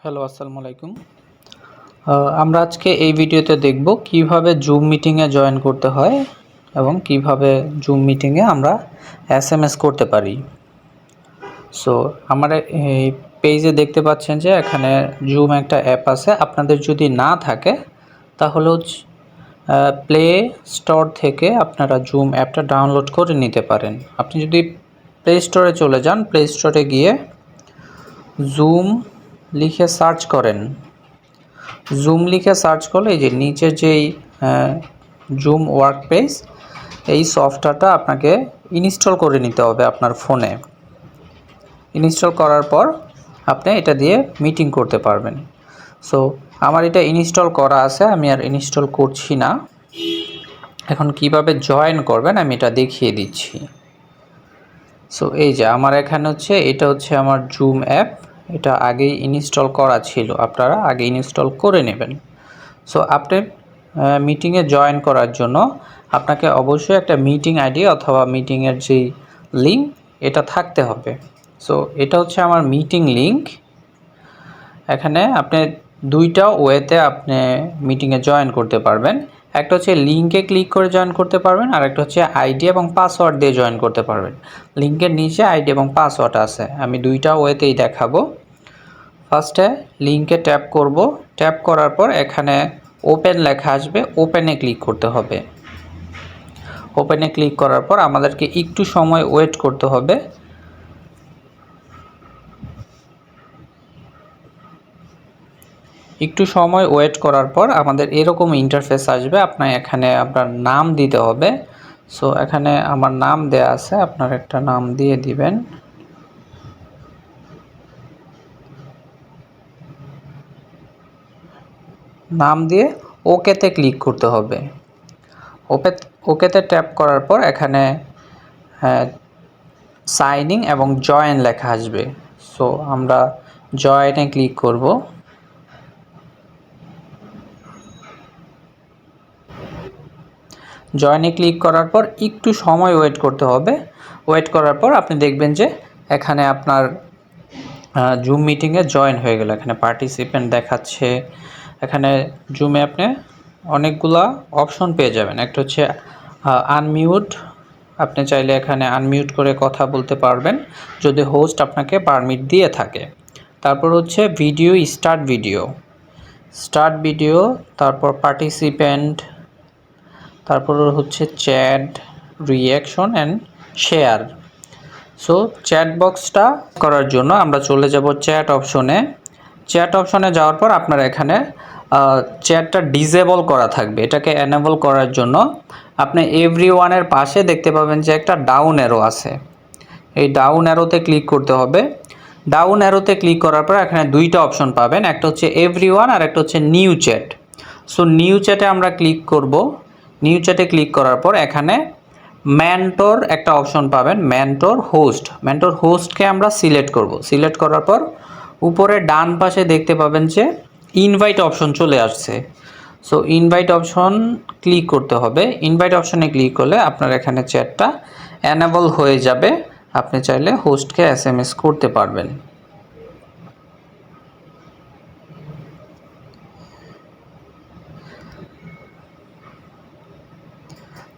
Hello, আসসালামু আলাইকুম। আমরা আজকে এই ভিডিওতে দেখব কিভাবে জুম মিটিংয়ে জয়েন করতে হয় এবং কিভাবে জুম মিটিংয়ে আমরা এসএমএস করতে পারি। সো আমার এই পেজে দেখতে পাচ্ছেন যে এখানে জুম একটা অ্যাপ আছে। আপনাদের যদি না থাকে তাহলে প্লে স্টোর থেকে আপনারা জুম অ্যাপটা ডাউনলোড করে নিতে পারেন। আপনি যদি প্লে স্টোরে চলে যান, প্লে স্টোরে গিয়ে জুম লিখে সার্চ করেন। জুম লিখে সার্চ করলে এই যে নিচে যেই জুম ওয়ার্কস্পেস এই সফটওয়্যারটা আপনাকে ইনস্টল করে নিতে হবে আপনার ফোনে। ইনস্টল করার পর আপনি এটা দিয়ে মিটিং করতে পারবেন। সো আমার এটা ইনস্টল করা আছে, আমি আর ইনস্টল করছি না। এখন কিভাবে জয়েন করবেন আমি এটা দেখিয়ে দিচ্ছি। সো এই যে আমার এখানে এটা হচ্ছে আমার জুম অ্যাপ। এটা আগেই ইনস্টল করা ছিল, আপনারা আগে ইনস্টল করে নেবেন। সো আপনি মিটিংয়ে জয়েন করার জন্য আপনাকে অবশ্যই একটা মিটিং আইডি অথবা মিটিংয়ের যেই লিঙ্ক এটা থাকতে হবে। সো এটা হচ্ছে আমার মিটিং লিঙ্ক। এখানে আপনি দুইটা ওয়েতে আপনি মিটিংয়ে জয়েন করতে পারবেন। একটা হচ্ছে লিঙ্কে ক্লিক করে জয়েন করতে পারবেন, আর একটা হচ্ছে আইডি এবং পাসওয়ার্ড দিয়ে জয়েন করতে পারবেন। লিঙ্কের নিচে আইডি এবং পাসওয়ার্ড আছে, আমি দুইটা ওয়েতেই দেখাবো। ফার্স্টে লিঙ্কে ট্যাপ করব। ট্যাপ করার পর এখানে ওপেন লেখা আসবে, ওপেনে ক্লিক করতে হবে। ওপেনে ক্লিক করার পর আমাদেরকে একটু সময় ওয়েট করতে হবে। একটু সময় ওয়েট করার পর আমাদের এরকম ইন্টারফেস আসবে। এখানে আপনার নাম দিতে হবে। সো এখানে আমার নাম দেয়া আছে, আপনার একটা নাম দিয়ে দিবেন। নাম দিয়ে ওকেতে ক্লিক করতে হবে। ওকেতে ট্যাপ করার পর এখানে সাইন ইন এবং জয়েন লেখা আসবে। সো আমরা জয়েনে ক্লিক করব। জয়েনে ক্লিক করার পর একটু সময় ওয়েট করতে হবে। ওয়েট করার পর আপনি দেখবেন যে এখানে আপনার জুম মিটিংয়ে জয়েন হয়ে গেল। এখানে পার্টিসিপেন্ট দেখাচ্ছে। এখানে জুমে আপনি অনেকগুলা অপশন পেয়ে যাবেন। একটা হচ্ছে আনমিউট। আপনি চাইলে এখানে আনমিউট করে কথা বলতে পারবেন যদি হোস্ট আপনাকে পারমিট দিয়ে থাকে। তারপর হচ্ছে ভিডিও, স্টার্ট ভিডিও, তারপর পার্টিসিপেন্ট, তারপর হচ্ছে chat, reaction and share. So chat বক্সটা করার জন্য আমরা চলে যাব চ্যাট অপশনে। চ্যাট অপশনে যাওয়ার পর আপনার এখানে চ্যাটটা ডিসেবল করা থাকবে। এটাকে এনেবল করার জন্য আপনি এভরিওয়ানের পাশে দেখতে পাবেন যে একটা ডাউন অ্যারো আছে। এই ডাউন অ্যারোতে ক্লিক করতে হবে। ডাউন অ্যারোতে ক্লিক করার পর এখানে দুইটা অপশন পাবেন, একটা হচ্ছে এভরিওয়ান আর একটা হচ্ছে নিউ চ্যাট। সো নিউ চ্যাটে আমরা ক্লিক করব। নিউ চ্যাটে ক্লিক করার পর এখানে মেন্টর একটা অপশন পাবেন, মেন্টর হোস্টকে আমরা সিলেক্ট করব। সিলেক্ট করার পর উপরে ডান পাশে দেখতে পাবেন যে ইনভাইট অপশন চলে আসছে। সো ইনভাইট অপশন ক্লিক করতে হবে। ইনভাইট অপশনে ক্লিক করলে আপনার এখানে চ্যাটটা এনেবল হয়ে যাবে। আপনি চাইলে হোস্টকে এসএমএস করতে পারবেন।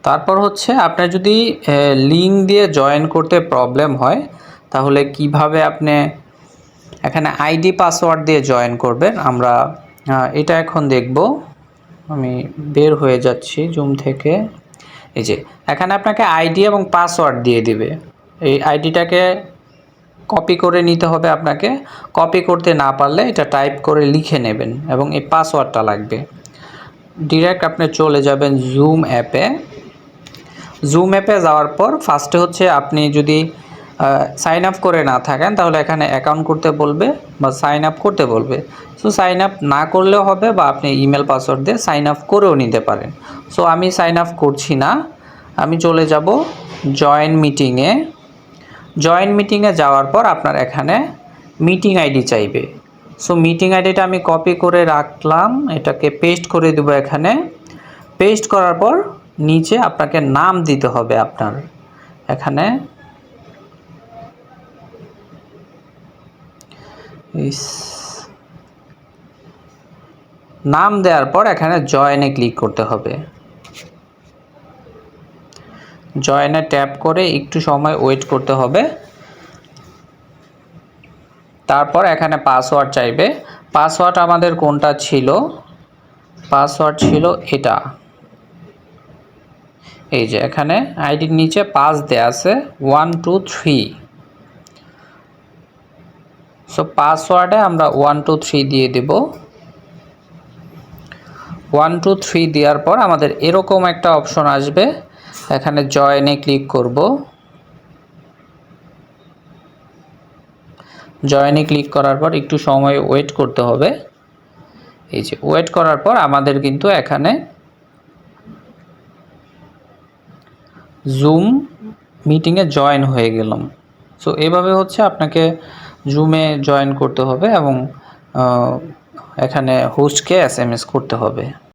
তারপর হচ্ছে আপনার যদি লিঙ্ক দিয়ে জয়েন করতে প্রবলেম হয় তাহলে কিভাবে আপনি এখানে আইডি পাসওয়ার্ড দিয়ে জয়েন করবেন আমরা এটা এখন দেখব। আমি বের হয়ে যাচ্ছি জুম থেকে। এই যে এখানে আপনাকে আইডি এবং পাসওয়ার্ড দিয়ে দিবে। এই আইডিটাকে কপি করে নিতে হবে আপনাকে। কপি করতে না পারলে এটা টাইপ করে লিখে নেবেন এবং এই পাসওয়ার্ডটা লাগবে। ডিরেক্ট আপনি চলে যাবেন জুম অ্যাপে। জুম অ্যাপে যাওয়ার পর ফার্স্টে হচ্ছে আপনি যদি সাইন আপ করে না থাকেন তাহলে এখানে অ্যাকাউন্ট করতে বলবে বা সাইন আপ করতে বলবে। সো সাইন আপ না করলেও হবে বা আপনি ইমেল পাসওয়ার্ড দিয়ে সাইন আপ করেও নিতে পারেন। সো আমি সাইন আপ করছি না, আমি চলে যাব জয়েন মিটিংয়ে। জয়েন মিটিংয়ে যাওয়ার পর আপনার এখানে মিটিং আইডি চাইবে। সো মিটিং আইডিটা আমি কপি করে রাখলাম, এটাকে পেস্ট করে দেবো এখানে। পেস্ট করার পর নিচে আপনাকে নাম দিতে হবে আপনার। এখানে নাম দেওয়ার পর এখানে জয়েনে ক্লিক করতে হবে। জয়েনে ট্যাপ করে একটু সময় ওয়েট করতে হবে। তারপর এখানে পাসওয়ার্ড চাইবে। পাসওয়ার্ড আমাদের কোনটা ছিল? পাসওয়ার্ড ছিল এটা। এই যে এখানে আইডির নিচে 5 দেয়া আছে 1 2 3। সো পাসওয়ার্ডে আমরা 1 2 3 দিয়ে দেব। 1 2 3 দেওয়ার পর আমাদের এরকম একটা অপশন আসবে, এখানে জয়েনে ক্লিক করব। জয়েনে ক্লিক করার পর একটু সময় ওয়েট করতে হবে। এই যে ওয়েট করার পর আমাদের কিন্তু এখানে জুম মিটিংয়ে জয়েন হয়ে গেলাম। সো এভাবে হচ্ছে আপনাকে জুমে জয়েন করতে হবে এবং এখানে হোস্টকে SMS করতে হবে।